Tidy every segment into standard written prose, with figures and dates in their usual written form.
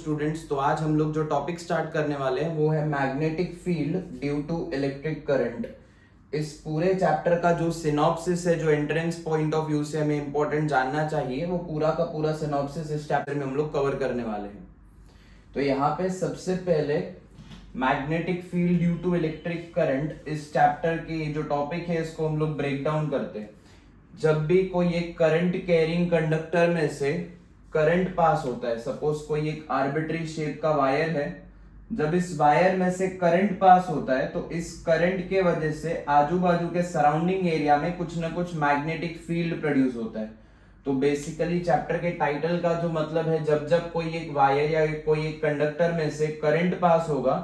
Students, तो आज हम लोग जो टॉपिक स्टार्ट करने वाले हैं वो है magnetic field due to electric current. इस पूरे चैप्टर का जो सिनॉप्सिस है, जो एंट्रेंस पॉइंट ऑफ व्यू से हमें इंपॉर्टेंट जानना चाहिए, वो पूरा का पूरा सिनॉप्सिस इस चैप्टर में हम लोग कवर करने वाले हैं। तो यहाँ पे सबसे पहले magnetic field due to electric current, इस चैप्टर की जो टॉपिक है इसको हम लोग ब्रेक डाउन करते हैं। जब भी कोई एक करंट कैरिंग कंडक्टर में से करंट पास होता है, सपोज कोई एक आर्बिट्री शेप का वायर है, जब इस वायर में से करंट पास होता है तो इस करंट के वजह से आजू बाजू के सराउंडिंग एरिया में कुछ ना कुछ मैग्नेटिक फील्ड प्रोड्यूस होता है। तो बेसिकली चैप्टर के टाइटल का जो मतलब है, जब जब कोई एक वायर या कोई एक कंडक्टर में से करंट पास होगा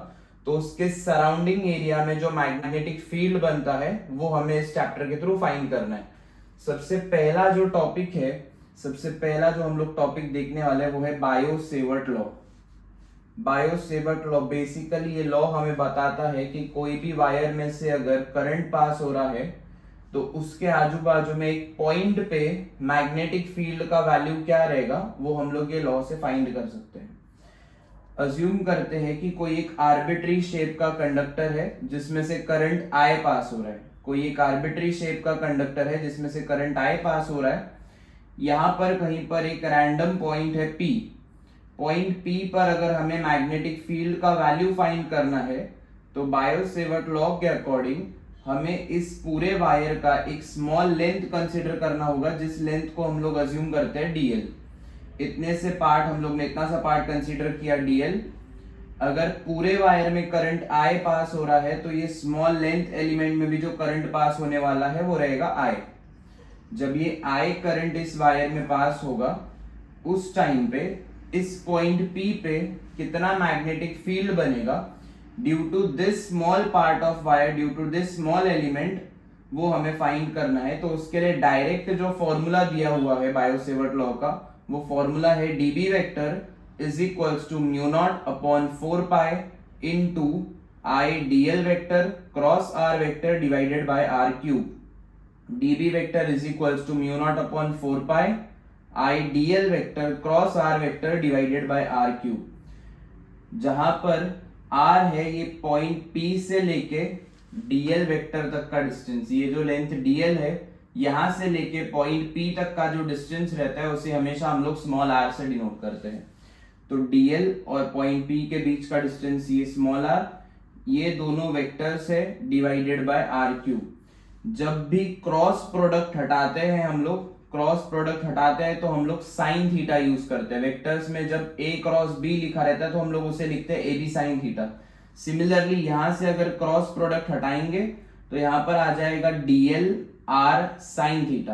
तो उसके सराउंडिंग एरिया में जो मैग्नेटिक फील्ड बनता है वो हमें इस चैप्टर के थ्रू फाइंड करना है। सबसे पहला जो टॉपिक है, सबसे पहला जो हम लोग टॉपिक देखने वाले हैं वो है Biot-Savart law. Biot-Savart law, basically ये लॉ हमें बताता है कि कोई भी वायर में से अगर करंट पास हो रहा है तो उसके आजू बाजू में एक पॉइंट पे मैग्नेटिक फील्ड का वैल्यू क्या रहेगा वो हम लोग ये लॉ से फाइंड कर सकते हैं। अज्यूम करते हैं कि कोई एक आर्बिट्री शेप का कंडक्टर है जिसमें से करंट आई पास हो रहा है। कोई एक आर्बिट्री शेप का कंडक्टर है जिसमें से करंट आई पास हो रहा है। यहाँ पर कहीं पर एक रैंडम पॉइंट है P। पॉइंट P पर अगर हमें मैग्नेटिक फील्ड का वैल्यू फाइंड करना है तो बायो-सेवर्ट लॉ के अकॉर्डिंग हमें इस पूरे वायर का एक स्मॉल लेंथ कंसीडर करना होगा, जिस लेंथ को हम लोग अज्यूम करते हैं dl। इतने से पार्ट हम लोग ने इतना सा पार्ट कंसीडर किया dl। अगर पूरे वायर में करंट I पास हो रहा है तो ये स्मॉल लेंथ एलिमेंट में भी जो करंट पास होने वाला है वो रहेगा I। जब ये I करंट इस वायर में पास होगा उस टाइम पे इस पॉइंट P पे कितना मैग्नेटिक फील्ड बनेगा due to this small part of wire, due to this small element, वो हमें फाइंड करना है। तो उसके लिए डायरेक्ट जो फॉर्मूला दिया हुआ है बायो-सेवर्ट लॉ का, वो फॉर्मूला है dB vector is equals to mu naught upon 4 pi into I dl vector cross r vector divided by r cube. dB vector is equals to mu naught upon 4 pi I dl vector cross r vector divided by r cube. जहां पर r है ये point P से लेके dl vector तक का distance, ये जो लेंथ dl है यहां से लेके पॉइंट P तक का जो डिस्टेंस रहता है उसे हमेशा हम लोग स्मॉल r से डिनोट करते हैं। तो dl और पॉइंट P के बीच का डिस्टेंस ये स्मॉल r, ये दोनों वेक्टर्स है डिवाइडेड बाय r क्यूब। जब भी क्रॉस प्रोडक्ट हटाते हैं हम लोग, क्रॉस प्रोडक्ट हटाते हैं तो हम लोग साइन थीटा यूज करते हैं। वेक्टर्स में जब a क्रॉस b लिखा रहता है तो हम लोग उसे लिखते हैं ab साइन थीटा। सिमिलरली यहां से अगर क्रॉस प्रोडक्ट हटाएंगे तो यहां पर आ जाएगा dl r साइन थीटा।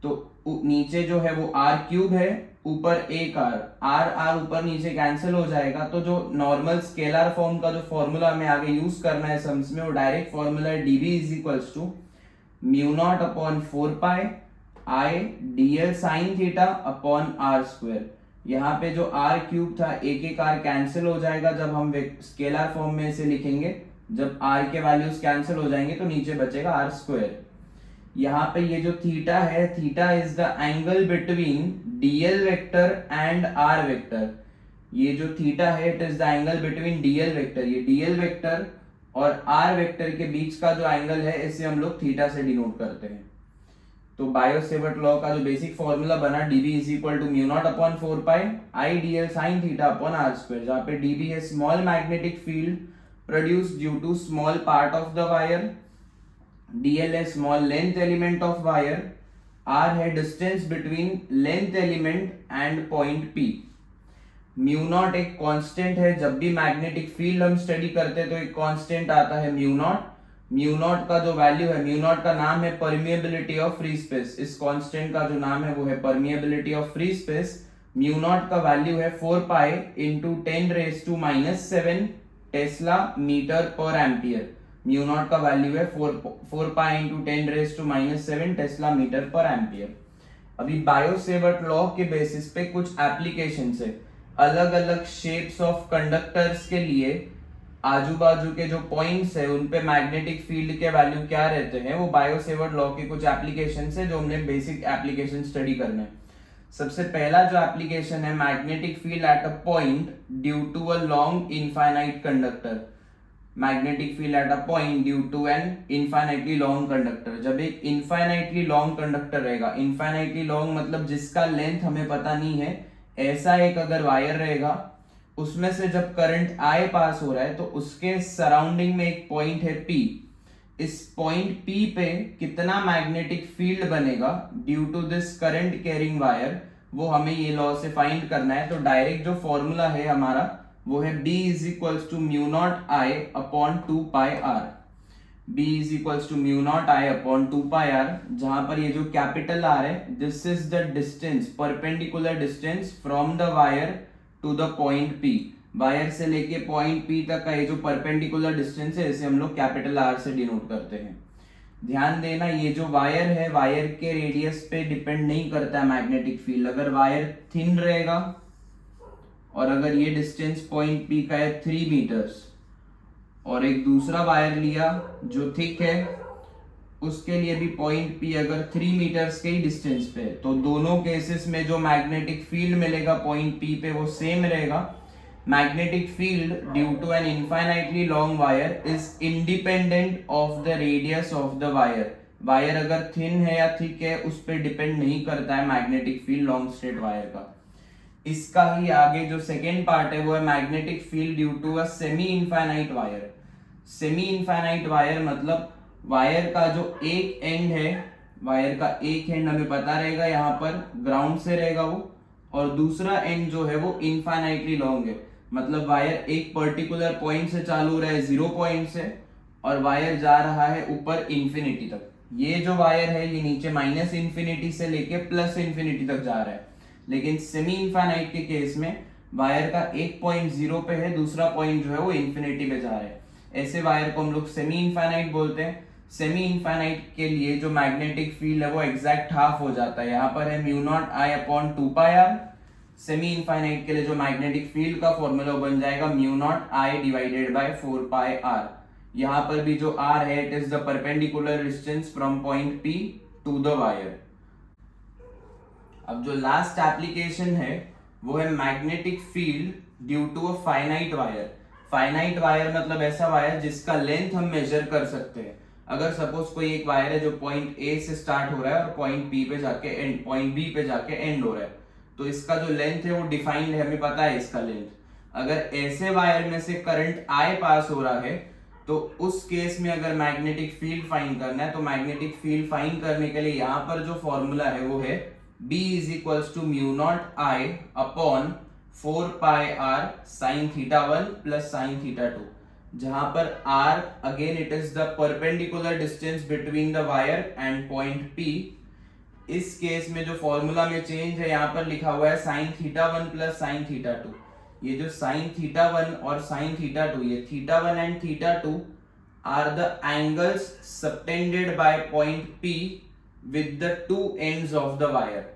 तो नीचे जो है वो r क्यूब है, ऊपर एक r ऊपर नीचे कैंसिल हो जाएगा। तो जो नॉर्मल स्केलर फॉर्म का जो फॉर्मूला हमें आगे यूज करना है सम्स में, वो डायरेक्ट फॉर्मूला है dB is equals to mu naught upon 4 pi I dl sine theta upon r square. यहाँ पे जो r क्यूब था एक एक r कैंसिल हो जाएगा जब हम स्केलर फॉर्म में इसे लिखेंगे। जब r के वैल्यूज कैंसिल हो जाएंगे तो नीचे बचेगा r स्क्वायर। यहाँ पे ये जो थीटा है, theta is the angle between dl vector and r vector. ये जो थीटा है it is the angle between dl vector, ये dl वेक्टर और r वेक्टर के बीच का जो एंगल है इसे हम लोग थीटा से डिनोट करते हैं। तो बायो-सेवर्ट लॉ का जो बेसिक फॉर्मूला बना dB is equal to mu naught upon 4 pi I dl sine theta upon r square, जहाँ पे dB है small magnetic field produced due to small part of the wire, dl है small length element of wire, r है distance between length element and point P। Mu naught एक constant है, जब भी magnetic field हम study करते हैं तो एक कांस्टेंट आता है म्यू नॉट। म्यू नॉट का जो वैल्यू है, म्यू नॉट का नाम है परमिएबिलिटी ऑफ फ्री स्पेस। इस कांस्टेंट का जो नाम है वो है permeability of free space. Mu naught का वैल्यू है 4 पाई इंटू 10⁻⁻⁷ टेस्ला मीटर पर एम्पियर। म्यू नॉट का वैल्यू है 4 पाई इंटू 10⁻⁷ टेस्ला मीटर पर एम्पियर। अभी बायो-सेवर्ट लॉ के बेसिस पे कुछ एप्लीकेशंस है। अलग अलग शेप्स ऑफ कंडक्टर्स के लिए आजू बाजू के जो पॉइंट्स है उन पे मैग्नेटिक फील्ड के वैल्यू क्या रहते हैं, वो बायो-सेवर्ट लॉ के कुछ एप्लीकेशंस है जो हमने बेसिक एप्लीकेशन स्टडी करने हैं। सबसे पहला जो एप्लीकेशन है magnetic field at a point due to a long infinite conductor. Magnetic field at a point due to an infinitely long conductor. जब एक इनफाइनाइटली लॉन्ग कंडक्टर रहेगा, इनफाइनाइटली लॉन्ग मतलब जिसका लेंथ हमें पता नहीं है, ऐसा एक अगर वायर रहेगा, उसमें से जब करंट आई पास हो रहा है तो उसके सराउंडिंग में एक पॉइंट है पी। इस पॉइंट पी पे कितना मैग्नेटिक फील्ड बनेगा due to this current carrying wire, वो हमें ये लॉ से फाइंड करना है। तो डायरेक्ट जो फॉर्मूला है हमारा वो है B is equals to mu naught I upon 2πr। B is equals to mu naught I upon 2πr, जहां पर ये जो कैपिटल आर है, this is the distance, perpendicular distance from the wire to the point P। Wire से लेके point P तक का ये जो परपेंडिकुलर डिस्टेंस है, इसे हम लोग कैपिटल R से डिनोट करते हैं। ध्यान देना, ये जो वायर है, वायर के रेडियस पे डिपेंड नहीं करता है मैग्नेटिक फील्ड। अगर वायर थिन रहेगा और अगर ये डिस्टेंस पॉइंट P का है 3 मीटर्स और एक दूसरा वायर लिया जो थिक है, उसके लिए भी पॉइंट P अगर 3 मीटर्स के ही डिस्टेंस पे, तो दोनों केसेस में जो मैग्नेटिक फील्ड मिलेगा पॉइंट P पे वो सेम रहेगा। Magnetic field due to an infinitely long wire is independent of the radius of the wire. Wire अगर थिन है या थिक है उस पर डिपेंड नहीं करता है magnetic field long straight wire का। इसका ही आगे जो सेकेंड पार्ट है वो है magnetic field due to a semi infinite wire. Semi infinite wire मतलब वायर का जो एक एंड है, वायर का एक एंड हमें पता रहेगा यहाँ पर ग्राउंड से रहेगा वो, और दूसरा एंड जो है वो इनफाइनाइटली लॉन्ग है। मतलब वायर एक पर्टिकुलर पॉइंट से चालू हो रहा है 0 पॉइंट से, और वायर जा रहा है ऊपर इंफिनिटी तक। ये जो वायर है ये नीचे माइनस इंफिनिटी से लेके प्लस इंफिनिटी तक जा रहा है। लेकिन सेमी इनफाइनाइट के केस में वायर का एक पॉइंट 0 पे है, दूसरा पॉइंट जो है वो इंफिनिटी पे जा रहा है। ऐसे वायर को हम लोग सेमी इनफाइनाइट बोलते हैं। सेमी इनफाइनाइट के लिए जो मैग्नेटिक फील्ड है वो एग्जैक्ट हाफ हो जाता है। यहाँ पर है mu naught I upon 2πr। Semi infinite के लिए जो मैग्नेटिक फील्ड का फॉर्मूला बन जाएगा mu naught I divided by 4πr। यहाँ पर भी जो r है it is the perpendicular distance from point P to the wire. अब जो लास्ट एप्लीकेशन है वो है magnetic field due to a finite wire. Finite wire मतलब ऐसा वायर जिसका लेंथ हम मेजर कर सकते हैं। अगर सपोज कोई एक वायर है जो पॉइंट A से स्टार्ट हो रहा है और पॉइंट B पे जाके एंड, पॉइंट B पे जाके एंड हो रहा है, तो इसका जो लेंथ है वो डिफाइंड है, हमें पता है इसका लेंथ। अगर ऐसे वायर में से करंट I पास हो रहा है तो उस केस में अगर मैग्नेटिक फील्ड फाइंड करना है, तो मैग्नेटिक फील्ड फाइंड करने के लिए यहाँ पर जो फॉर्मूला है वो है B is equals to mu naught I upon 4πr sin θ1 plus sin θ2, जहां पर r again it is the perpendicular distance between the wire and point P। इस केस में जो फॉर्मूला में चेंज है, यहाँ पर लिखा हुआ है sin θ1 प्लस sin θ2। ये जो sin θ1 और sin θ2, ये θ1 and θ2 are the angles subtended by point P with the two ends of the wire.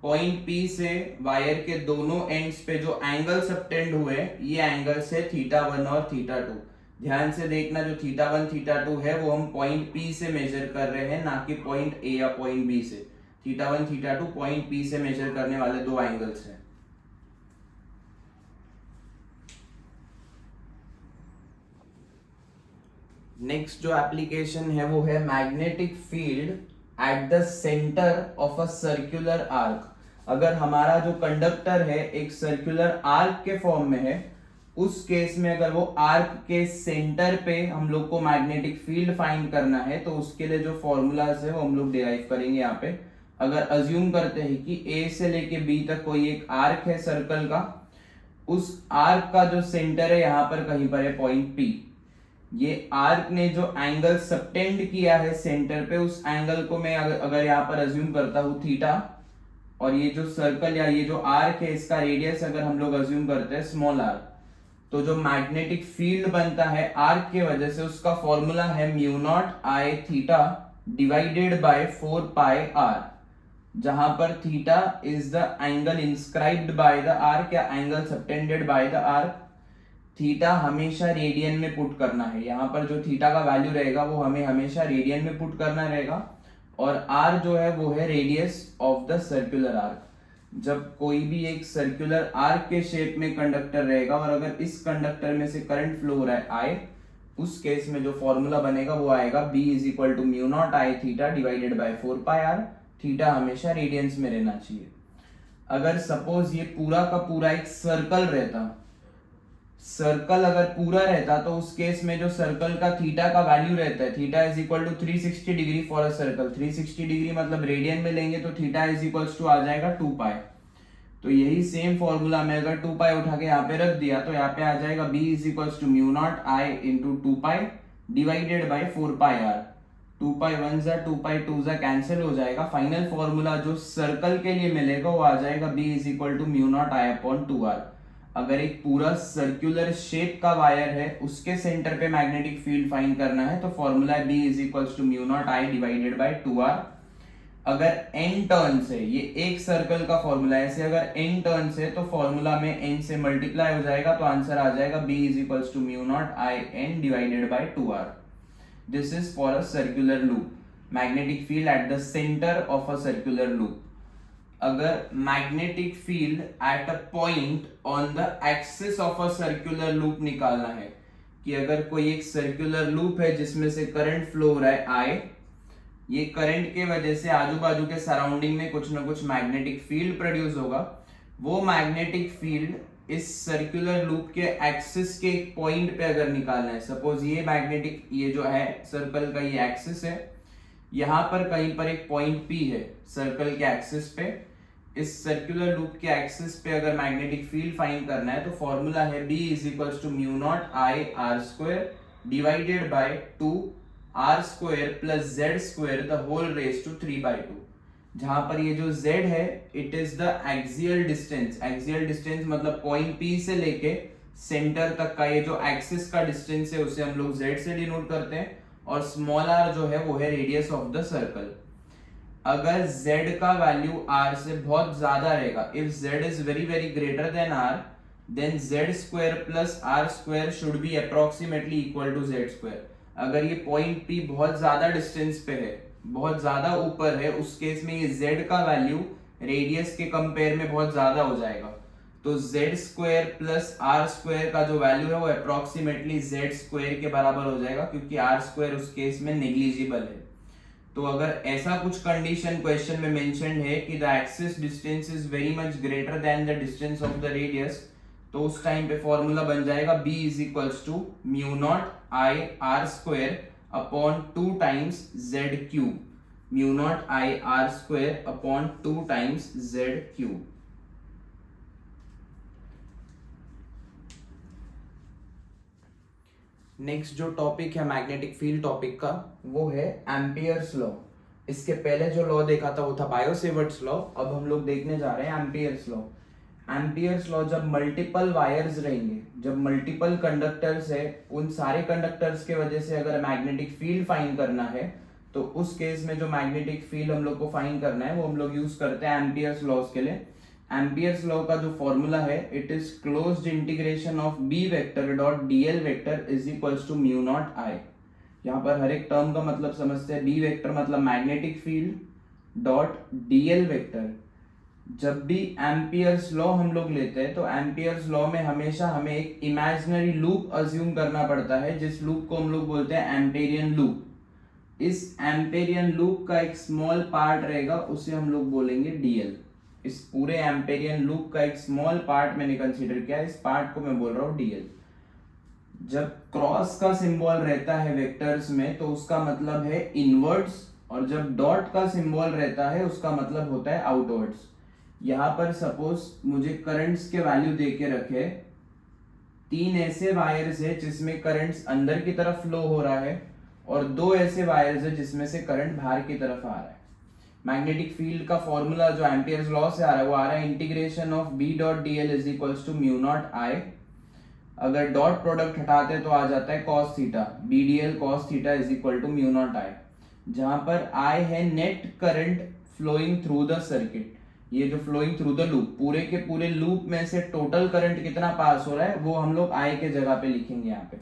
Point P से वायर के दोनों एंड्स पे जो एंगल सबटेंड हुए ये एंगल्स है θ1 और θ2। ध्यान से देखना, जो θ1 θ2 है वो हम पॉइंट P से मेजर कर रहे हैं, ना कि पॉइंट A या पॉइंट B से। θ1 θ2 पॉइंट P से मेजर करने वाले दो एंगल्स हैं। नेक्स्ट जो एप्लीकेशन है वो है magnetic field at the centre of a circular arc. अगर हमारा जो कंडक्टर है एक सर्कुलर आर्क के फॉर्म में है, उस केस में अगर वो आर्क के सेंटर पे हम लोग को मैग्नेटिक फील्ड फाइंड करना है, तो उसके लिए जो फॉर्मूलाज है वो हम लोग डिराइव करेंगे यहाँ पे। अगर अज्यूम करते हैं कि A से लेके B तक कोई एक आर्क है सर्कल का, उस आर्क का जो सेंटर है यहाँ पर कहीं पर है पॉइंट P। ये आर्क ने जो एंगल सबटेंड किया है सेंटर पे, उस एंगल को मैं अगर यहाँ पर अज्यूम करता हूँ थीटा, और ये जो सर्कल या ये जो आर्क है इसका रेडियस अगर हम लोग अज्यूम करते हैं स्मॉल r, तो जो मैग्नेटिक फील्ड बनता है आर्क के वजह से उसका फॉर्मूला है mu naught I theta divided by 4πr, जहां पर theta is the angle inscribed by the arc या angle subtended by the arc. Theta हमेशा रेडियन में पुट करना है, यहाँ पर जो थीटा का वैल्यू रहेगा वो हमें हमेशा रेडियन में पुट करना रहेगा, और r जो है वो है radius of the circular arc. जब कोई भी एक सर्कुलर आर्क के शेप में कंडक्टर रहेगा और अगर इस कंडक्टर में से करंट फ्लो हो रहा है आई, उस केस में जो फॉर्मूला बनेगा वो आएगा B is equal to mu naught I theta divided by 4 pi R. Theta हमेशा रेडियंस में रहना चाहिए। अगर सपोज ये पूरा का पूरा एक सर्कल रहता, सर्कल अगर पूरा रहता तो उस केस में जो सर्कल का थीटा का वैल्यू रहता है, theta is equal to 360 degree for a circle. 360 degree मतलब रेडियन में लेंगे तो थीटा इज इक्वल टू आ जाएगा 2 पाई। तो यही सेम फॉर्मूला में अगर 2 पाई उठा के यहाँ पे रख दिया तो यहाँ पे आ जाएगा B is equal to mu naught I into 2 pi divided by 4 pi R. 2 pi 1 जा 2 पाई 2 जा कैंसिल हो जाएगा। फाइनल फॉर्मूला जो सर्कल के लिए मिलेगा वो आ जाएगा B is equal to mu naught I upon 2 R. अगर एक पूरा सर्कुलर शेप का वायर है उसके सेंटर पे मैग्नेटिक फील्ड फाइंड करना है तो फॉर्मूला है B is equal to mu naught I divided by 2 R. अगर n टर्न्स है, ये एक सर्कल का फॉर्मूला है, ऐसे अगर n टर्न्स है तो फॉर्मूला में n से मल्टीप्लाई हो जाएगा तो आंसर आ जाएगा B is equal to mu naught I n divided by 2 R. This is for a circular loop, magnetic field at the centre of a circular loop. अगर magnetic field at a point on the axis of a circular loop निकालना है, कि अगर कोई एक circular loop है जिसमें से करंट फ्लो हो रहा है आई, ये करंट के वजह से आजू बाजू के सराउंडिंग में कुछ ना कुछ मैग्नेटिक फील्ड प्रोड्यूस होगा। वो मैग्नेटिक फील्ड इस सर्कुलर लूप के एक्सिस के एक पॉइंट पे अगर निकालना है, सपोज ये मैग्नेटिक, ये जो है सर्कल का ये एक्सिस है, यहाँ पर कहीं पर एक पॉइंट P है सर्कल के एक्सिस पे। इस सर्कुलर लूप के एक्सिस पे अगर मैग्नेटिक फील्ड फाइंड करना है तो फॉर्मूला है B is equal to mu naught I R square divided by 2 R square plus Z square the whole raise to 3/2। जहां पर ये जो z है it is the axial distance. Axial distance मतलब पॉइंट P से लेके centre तक का ये जो एक्सिस का डिस्टेंस है उसे हम लोग z से डिनोट करते हैं, और स्मॉल r जो है वो है रेडियस ऑफ द सर्कल। अगर z का वैल्यू r से बहुत ज्यादा रहेगा, if z is very very greater than r, then z square plus r square should be approximately equal to z square. अगर ये पॉइंट P बहुत ज्यादा डिस्टेंस पे है, बहुत ज्यादा ऊपर है, उस केस में ये z का वैल्यू रेडियस के कंपेयर में बहुत ज्यादा हो जाएगा। तो z square plus r square का जो वैल्यू है वो अप्रोक्सीमेटली z स्क्वायर के बराबर हो जाएगा, क्योंकि r स्क्वायर उस केस में नेग्लिजिबल है। तो अगर ऐसा कुछ कंडीशन क्वेश्चन में मेंशन है कि the axis distance is very much greater than the distance of the radius, तो उस टाइम पे फॉर्मूला बन जाएगा B is equals to mu naught I R square upon 2 times z cube. Mu naught I R square upon 2 times z cube. Next जो topic है magnetic field topic का वो है एम्पियर्स लॉ। इसके पहले जो लॉ देखा था वो था बायो-सेवर्ट्स लॉ, अब हम लोग देखने जा रहे हैं एम्पियर्स लॉ। एम्पियर्स लॉ, जब मल्टीपल वायर्स रहेंगे, जब मल्टीपल कंडक्टर्स है, उन सारे कंडक्टर्स के वजह से अगर मैग्नेटिक फील्ड फाइंड करना है तो उस केस में जो मैग्नेटिक फील्ड हम लोग को फाइंड करना है वो हम लोग यूज करते हैं एम्पियर्स लॉज के लिए। एम्पियर्स लॉ का जो फॉर्मूला है it is closed integration of B vector dot DL vector is equals to mu naught I. यहाँ पर हर एक टर्म का मतलब समझते हैं। बी वेक्टर मतलब magnetic field dot DL vector. जब भी एम्पियर्स लॉ हम लोग लेते हैं तो एम्पियर्स लॉ में हमेशा हमें एक इमेजिनरी लूप अज्यूम करना पड़ता है, जिस लूप को हम लोग बोलते हैं एम्पेरियन लूप। इस एम्पेरियन लूप का एक स्मॉल पार्ट रहेगा, उसे हम लोग बोलेंगे डीएल। इस पूरे एम्पेरियन लूप का एक स्मॉल पार्ट मैंने कंसीडर किया, इस पार्ट को मैं बोल रहा हूँ डीएल। जब क्रॉस का सिंबल रहता है वेक्टर्स में तो उसका मतलब है इनवर्ड्स, और जब डॉट का सिंबल रहता है उसका मतलब होता है आउटवर्ड्स। यहाँ पर सपोज मुझे करंट्स के वैल्यू दे के रखे, 3 ऐसे वायर्स है जिसमें करंट्स अंदर की तरफ फ्लो हो रहा है और 2 ऐसे वायर्स है जिसमें से करंट बाहर की तरफ आ रहा है। मैग्नेटिक फील्ड का फॉर्मूला जो एम्पियर्स लॉ से आ रहा है वो आ रहा है integration of B dot D L is equals to mu naught I. अगर डॉट प्रोडक्ट हटाते तो आ जाता है cos theta, B D L cos theta is equal to mu naught I, जहां पर आई है net current flowing through the circuit. ये जो फ्लोइंग थ्रू द लूप, पूरे के पूरे लूप में से टोटल करंट कितना पास हो रहा है वो हम लोग आई के जगह पे लिखेंगे यहाँ पे।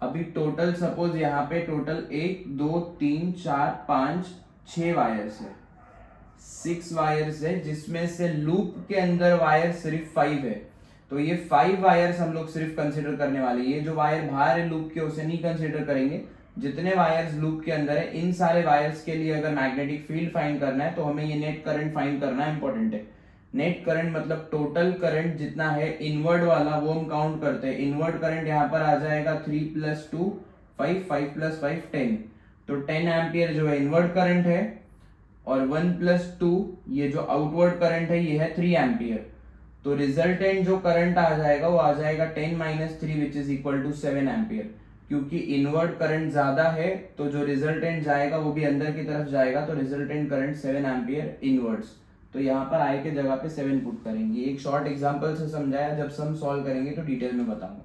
अभी टोटल सपोज यहाँ पे टोटल 1 2 3 4 5 6 वायर्स है, 6 वायर्स है, जिसमें से लूप के अंदर वायर सिर्फ 5 है। तो ये 5 वायर्स हम लोग सिर्फ कंसिडर करने वाले। ये जो वायर बाहर है लूप के उसे नहीं कंसिडर करेंगे। जितने वायर्स लूप के अंदर है, इन सारे वायर्स के लिए अगर मैग्नेटिक फील्ड फाइंड करना है तो हमें ये नेट करंट फाइंड करना इंपॉर्टेंट है। नेट करंट मतलब टोटल करंट जितना है इनवर्ड वाला वो हम काउंट करते हैं। इनवर्ड करंट यहाँ पर आ जाएगा 3 + 2 5, 5 + 5 10। तो 10 एम्पियर जो है इनवर्ड करंट है, और 1 + 2 ये जो आउटवर्ड करंट है ये है 3 एम्पियर। तो रिजल्टेंट जो करंट आ जाएगा वो आ जाएगा 10 - 3 which is equal to 7 ampere. क्योंकि इनवर्ड करंट ज्यादा है तो जो रिजल्टेंट जाएगा वो भी अंदर की तरफ जाएगा, तो रिजल्टेंट करंट 7 एम्पियर इनवर्ड्स। तो यहाँ पर आई के जगह पे 7 पुट करेंगे। एक शॉर्ट एग्जांपल से समझाया, जब सम सॉल्व करेंगे तो डिटेल में बताऊंगा।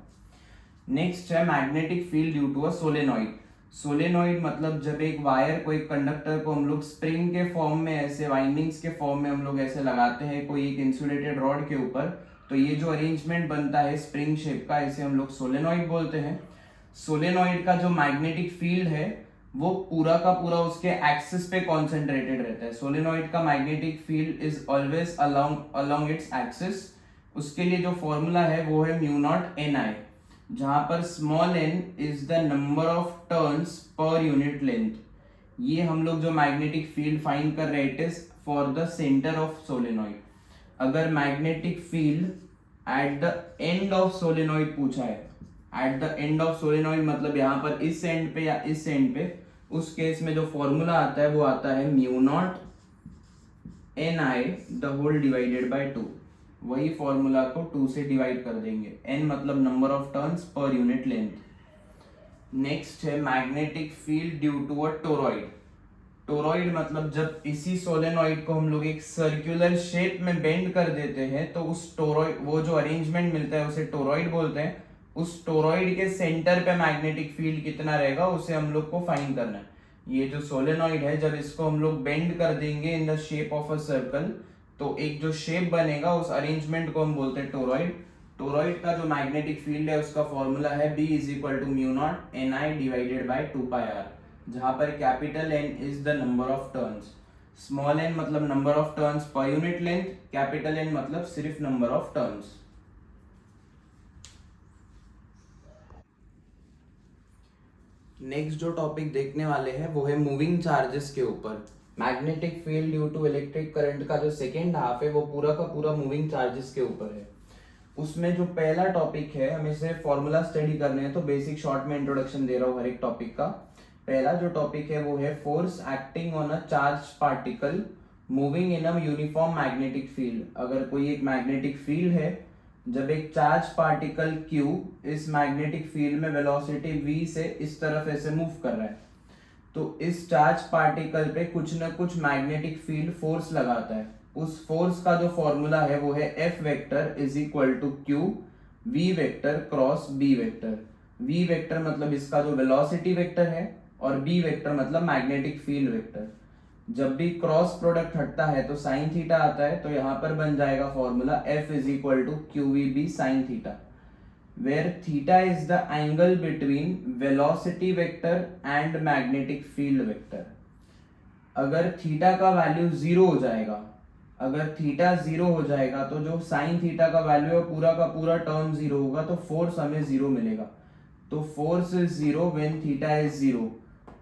नेक्स्ट है magnetic field due to a solenoid. Solenoid मतलब जब एक वायर को, एक कंडक्टर को हम लोग स्प्रिंग के फॉर्म में, ऐसे वाइंडिंग्स के फॉर्म में हम लोग ऐसे लगाते हैं कोई एक इंसुलेटेड रॉड के ऊपर, तो ये जो अरेंजमेंट बनता है स्प्रिंग शेप का, इसे हम लोग सोलेनॉइड बोलते हैं। सोलेनॉइड का जो मैग्नेटिक फील्ड है वो पूरा का पूरा उसके एक्सिस पे कॉन्सेंट्रेटेड रहता है। सोलेनॉइड का magnetic field is always along its axis. उसके लिए जो फॉर्मूला है वो है μ0 Ni, जहां पर small n is the number of turns per unit length. ये हम लोग जो मैग्नेटिक फील्ड फाइंड कर रहे हैं, it is for the centre of solenoid. अगर magnetic field at the end of solenoid पूछा है, at the end of solenoid मतलब यहाँ पर इस एंड पे या इस एंड पे, उस केस में जो फॉर्मूला आता है वो आता है μ0 Ni the whole divided by 2। वही फॉर्मूला को 2 से डिवाइड कर देंगे। n मतलब number of turns per unit length. Next है magnetic field due to a toroid. Toroid मतलब जब इसी सोलेनॉइड को हम लोग एक सर्कुलर शेप में बेंड कर देते हैं तो उस टोरॉइड, वो जो अरेंजमेंट मिलता है उसे टोरॉइड बोलते हैं। उस टोरॉइड के सेंटर पे मैग्नेटिक फील्ड कितना रहेगा उसे हम लोग को फाइंड करना है। ये जो सोलेनॉइड है, जब इसको हम लोग बेंड कर देंगे in the shape of a circle, तो एक जो शेप बनेगा उस अरेंजमेंट को हम बोलते हैं टोरॉइड। टोरॉइड का जो मैग्नेटिक फील्ड है उसका फॉर्मूला है B = μ0 Ni divided by 2πr, जहां पर capital N is the number of turns, small n मतलब number of turns per unit length, capital N मतलब सिर्फ नंबर ऑफ टर्न्स। नेक्स्ट जो टॉपिक देखने वाले हैं वो है मूविंग चार्जेस के ऊपर। Magnetic field due to electric current का जो सेकेंड हाफ है वो पूरा का पूरा मूविंग चार्जेस के ऊपर है। उसमें जो पहला टॉपिक है, हमें सिर्फ फॉर्मूला स्टडी करने हैं, तो बेसिक शॉर्ट में इंट्रोडक्शन दे रहा हूँ हर एक टॉपिक का। पहला जो टॉपिक है वो है force acting on a charge particle moving in a uniform magnetic field. अगर कोई एक मैग्नेटिक फील्ड है, जब एक चार्ज पार्टिकल Q इस मैग्नेटिक फील्ड में वेलोसिटी v से इस तरफ ऐसे मूव कर रहा है, तो इस चार्ज पार्टिकल पे कुछ ना कुछ मैग्नेटिक फील्ड फोर्स लगाता है। उस फोर्स का जो फॉर्मूला है वो है F vector is equal to Q V vector cross B vector. V vector मतलब इसका जो वेलोसिटी वेक्टर है, और B वेक्टर मतलब मैग्नेटिक फील्ड वेक्टर। जब भी क्रॉस प्रोडक्ट हटता है तो साइन थीटा आता है, तो यहाँ पर बन जाएगा formula F = QVB sin theta, where theta is the angle between velocity vector and magnetic field vector. अगर थीटा का वैल्यू 0 हो जाएगा, अगर थीटा 0 हो जाएगा तो जो साइन थीटा का वैल्यू है पूरा का पूरा टर्म 0 होगा, तो फोर्स हमें 0 मिलेगा। तो force is 0 when theta is 0।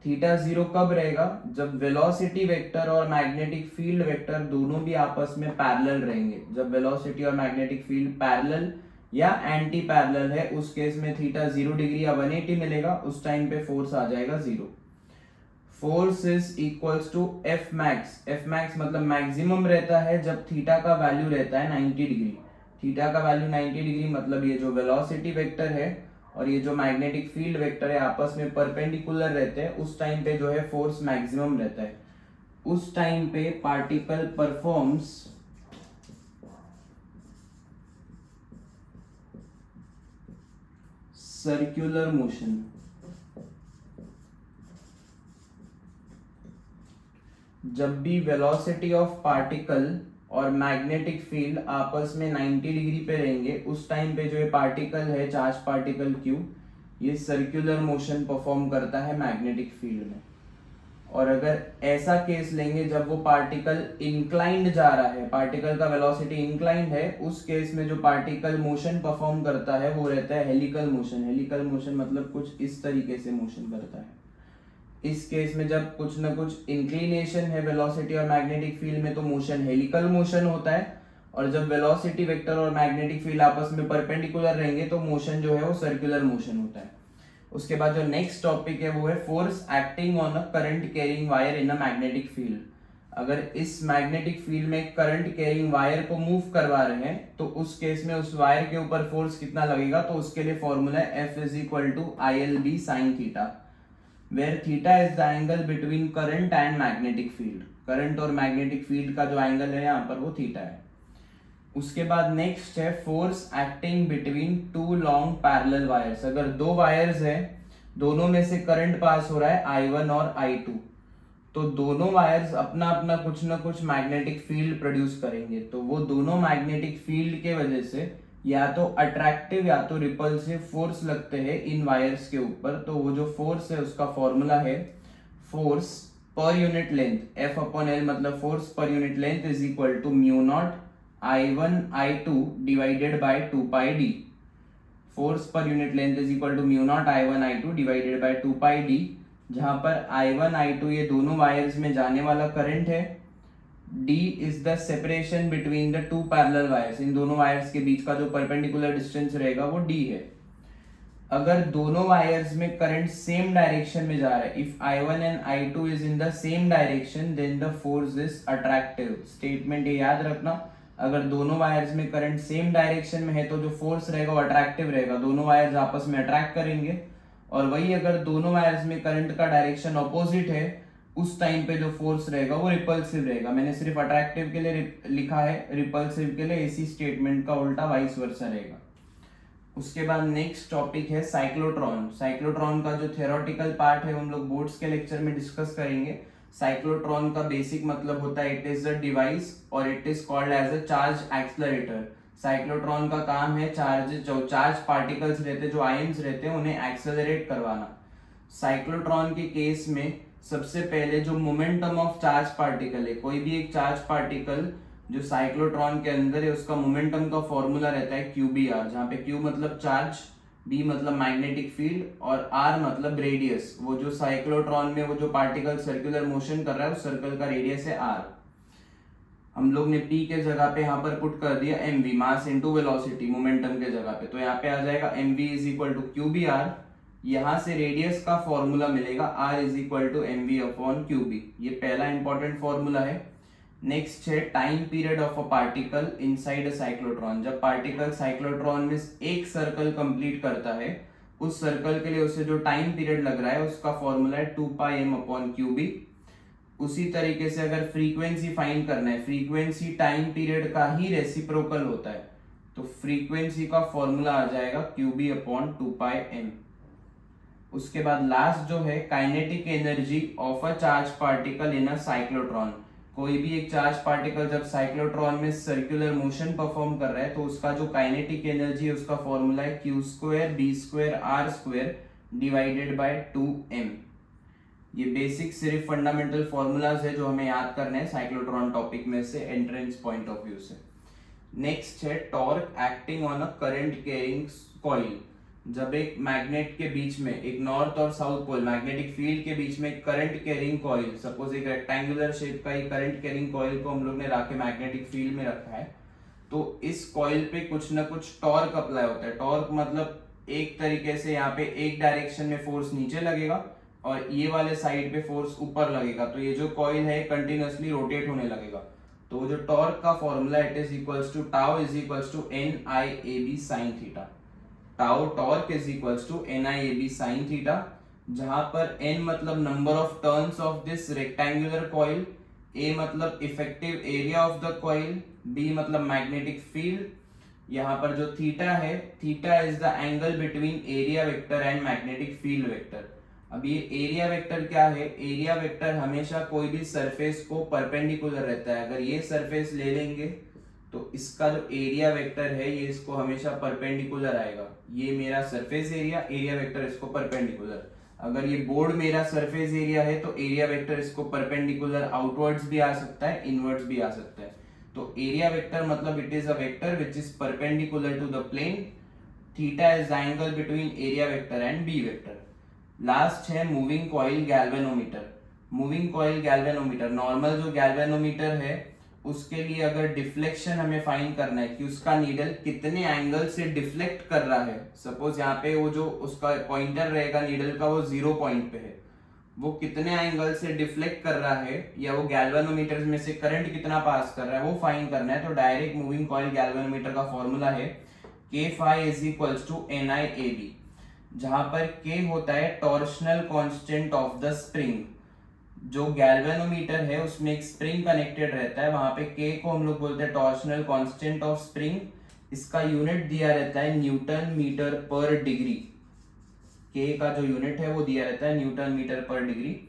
Theta 0 कब रहेगा? जब वेलोसिटी वेक्टर और मैग्नेटिक फील्ड वेक्टर दोनों भी आपस में पैरेलल रहेंगे। जब वेलोसिटी और मैग्नेटिक फील्ड पैरेलल या एंटी पैरेलल है, उस केस में थीटा 0 डिग्री या 180 मिलेगा, उस टाइम पे फोर्स आ जाएगा 0। Force is equals to F max. F max मतलब मैक्सिमम रहता है जब थीटा का वैल्यू रहता है 90 डिग्री। थीटा का वैल्यू 90 डिग्री मतलब ये जो वेलोसिटी वेक्टर है और ये जो मैग्नेटिक फील्ड वेक्टर है आपस में परपेंडिकुलर रहते हैं, उस टाइम पे जो है फोर्स मैक्सिमम रहता है। उस टाइम पे पार्टिकल परफॉर्म्स सर्कुलर मोशन। जब भी वेलोसिटी ऑफ पार्टिकल और मैग्नेटिक फील्ड आपस में 90 डिग्री पे रहेंगे, उस टाइम पे जो ये पार्टिकल है, चार्ज पार्टिकल Q, ये सर्कुलर मोशन परफॉर्म करता है मैग्नेटिक फील्ड में। और अगर ऐसा केस लेंगे जब वो पार्टिकल इंक्लाइंड जा रहा है, पार्टिकल का वेलोसिटी इंक्लाइंड है, उस केस में जो पार्टिकल मोशन परफॉर्म करता है वो रहता है हेलिकल मोशन। हेलिकल मोशन मतलब कुछ इस तरीके से मोशन करता है। इस केस में जब कुछ ना कुछ इंक्लिनेशन है वेलोसिटी और मैग्नेटिक फील्ड में तो मोशन हेलिकल मोशन होता है, और जब वेलोसिटी वेक्टर और मैग्नेटिक फील्ड आपस में परपेंडिकुलर रहेंगे तो मोशन जो है वो सर्कुलर मोशन होता है। उसके बाद जो नेक्स्ट टॉपिक है वो है force acting on a current carrying wire in a magnetic field. अगर इस मैग्नेटिक फील्ड में करंट कैरिंग वायर को मूव करवा रहे हैं तो उस केस में उस वायर के ऊपर फोर्स कितना लगेगा, तो उसके लिए फॉर्मूला है F is equal to ILB sine theta, where theta is the angle between current and magnetic field. Current और मैग्नेटिक फील्ड का जो एंगल है यहाँ पर वो थीटा है। उसके बाद नेक्स्ट है force acting between two long parallel wires. अगर दो वायर्स है, दोनों में से करंट पास हो रहा है I1 और I2, तो दोनों वायर्स अपना अपना कुछ ना कुछ मैग्नेटिक फील्ड प्रोड्यूस करेंगे। तो वो दोनों मैग्नेटिक फील्ड के वजह से या तो अट्रैक्टिव या तो रिपल्सिव फोर्स लगते हैं इन वायर्स के ऊपर। तो वो जो फोर्स है उसका फॉर्मूला है फोर्स पर unit length, F upon L मतलब फोर्स पर unit length is equal to mu naught I1 I2 divided by 2 pi d। Force पर unit length is equal to mu naught I1 I2 divided by 2 pi d, जहां पर I1 I2 ये दोनों wires में जाने वाला current है, d is the separation between the two parallel wires. इन दोनों वायर्स के बीच का जो परपेंडिकुलर डिस्टेंस रहेगा वो d है। अगर दोनों वायर्स में करंट सेम डायरेक्शन में जा रहा है, if I1 and I2 is in the same direction then the force is attractive. Statement ये याद रखना, अगर दोनों वायर्स में करंट सेम डायरेक्शन में है तो जो फोर्स रहेगा वो अट्रैक्टिव रहेगा, दोनों वायर्स आपस में अट्रैक्ट करेंगे। और वही अगर दोनों वायर्स में करंट का डायरेक्शन ऑपोजिट है, उस टाइम पे जो फोर्स रहेगा वो रिपल्सिव रहेगा। मैंने सिर्फ अट्रैक्टिव के लिए लिखा है, रिपल्सिव के लिए इसी स्टेटमेंट का उल्टा वाइस वर्सा रहेगा। उसके बाद नेक्स्ट टॉपिक है साइक्लोट्रॉन। साइक्लोट्रॉन का जो थियोरेटिकल पार्ट है हम लोग बोर्ड्स के लेक्चर में डिस्कस करेंगे। साइक्लोट्रॉन का बेसिक मतलब होता है इट इज अ डिवाइस और it is called as a charge accelerator. Cyclotron का काम है जो चार्ज पार्टिकल्स रहते हैं, जो आयंस रहते हैं, उन्हें एक्सेलरेट करवाना। साइक्लोट्रॉन के केस में सबसे पहले जो मोमेंटम ऑफ चार्ज पार्टिकल है, कोई भी एक चार्ज पार्टिकल जो साइक्लोट्रॉन के अंदर है उसका मोमेंटम का फॉर्मूला रहता है QBR, जहाँ पे Q मतलब चार्ज, B मतलब मैग्नेटिक फील्ड और R मतलब रेडियस। वो जो साइक्लोट्रॉन में वो जो पार्टिकल सर्कुलर मोशन कर रहा है उस सर्कल का रेडियस है R। हम लोग ने P के जगह पे यहाँ पर पुट कर दिया mv, mass into velocity, momentum के जगह पे, तो यहाँ पे आ जाएगा mv is equal to QBR। यहाँ से रेडियस का फॉर्मूला मिलेगा R is equal to mv upon QB। ये पहला इंपॉर्टेंट फॉर्मूला है। नेक्स्ट है time period of a particle inside a cyclotron. जब पार्टिकल साइक्लोट्रॉन में एक सर्कल कंप्लीट करता है, उस सर्कल के लिए उसे जो टाइम पीरियड लग रहा है उसका फॉर्मूला है 2 पाई m अपॉन QB। उसी तरीके से अगर फ्रीक्वेंसी फाइंड करना है, फ्रीक्वेंसी टाइम पीरियड का ही रेसिप्रोकल होता है, तो फ्रीक्वेंसी का फॉर्मूला आ जाएगा QB अपॉन 2 पाई m। उसके बाद लास्ट जो है kinetic energy of a charge particle in a cyclotron. कोई भी एक चार्ज पार्टिकल जब साइक्लोट्रॉन में सर्कुलर मोशन परफॉर्म कर रहा है तो उसका जो काइनेटिक एनर्जी है उसका फॉर्मूला है Q² B² R² divided by 2m। ये बेसिक सिर्फ फंडामेंटल फॉर्मूलाज है जो हमें याद करने हैं साइक्लोट्रॉन टॉपिक में से एंट्रेंस पॉइंट ऑफ व्यू से। नेक्स्ट है torque acting on a current carrying coil. जब एक मैग्नेट के बीच में, एक नॉर्थ और साउथ पोल मैग्नेटिक फील्ड के बीच में करंट कैरिंग कॉइल, सपोज एक रेक्टेंगुलर शेप का ही करंट कैरिंग कॉइल को हम लोग ने रखे मैग्नेटिक फील्ड में रखा है, तो इस कॉइल पे कुछ ना कुछ टॉर्क अप्लाई होता है। टॉर्क मतलब एक तरीके से यहाँ पे एक डायरेक्शन में फोर्स नीचे लगेगा और ये वाले साइड पे फोर्स ऊपर लगेगा, तो ये जो कॉइल है कंटिन्यूअसली रोटेट होने लगेगा। तो जो टॉर्क का formula it is equals to tau is equals to NIAB sine theta. Tau torque is equals to NIAB sine theta, जहां पर n मतलब number of turns of this rectangular coil, A मतलब effective area of the coil, B मतलब magnetic field. यहाँ पर जो theta है, theta is the angle between area vector and magnetic field vector. अब ये एरिया वेक्टर क्या है? एरिया वेक्टर हमेशा कोई भी सरफेस को परपेंडिकुलर रहता है। अगर ये सरफेस ले लेंगे तो इसका जो एरिया वेक्टर है ये इसको हमेशा परपेंडिकुलर आएगा। ये मेरा सरफेस एरिया, एरिया वेक्टर इसको परपेंडिकुलर। अगर ये बोर्ड मेरा सरफेस एरिया है तो एरिया वेक्टर इसको परपेंडिकुलर आउटवर्ड्स भी आ सकता है, इनवर्ड्स भी आ सकता है। तो एरिया वेक्टर मतलब it is a vector which is perpendicular to the plane, theta is the angle between area vector and B vector. Last है moving coil galvanometer. Moving coil galvanometer, normal जो galvanometer है उसके लिए अगर deflection हमें find करना है कि उसका नीडल कितने एंगल से डिफ्लेक्ट कर रहा है, सपोज यहाँ पे वो जो उसका पॉइंटर रहेगा नीडल का वो 0 पॉइंट पे है, वो कितने एंगल से डिफ्लेक्ट कर रहा है या वो गैल्वेनोमीटर में से करंट कितना पास कर रहा है वो फाइंड करना है। तो डायरेक्ट मूविंग कॉइल गैल्वेनोमीटर का फॉर्मूला है K phi is equals to NIAB, जहां पर K होता है torsional constant of the spring. जो गैल्वेनोमीटर है उसमें एक स्प्रिंग कनेक्टेड रहता है, वहां पे K को हम लोग बोलते हैं टॉर्शनल कांस्टेंट ऑफ स्प्रिंग। इसका यूनिट दिया रहता है न्यूटन मीटर पर डिग्री। K का जो यूनिट है वो दिया रहता है न्यूटन मीटर पर डिग्री।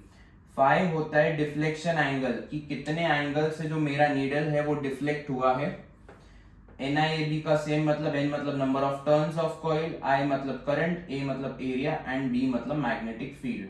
फाई होता है डिफ्लेक्शन एंगल, कि कितने एंगल से जो मेरा नीडल है वो डिफ्लेक्ट हुआ है। NIAB का सेम मतलब, N मतलब number of turns of coil, I मतलब करंट, A मतलब एरिया एंड B मतलब मैग्नेटिक फील्ड।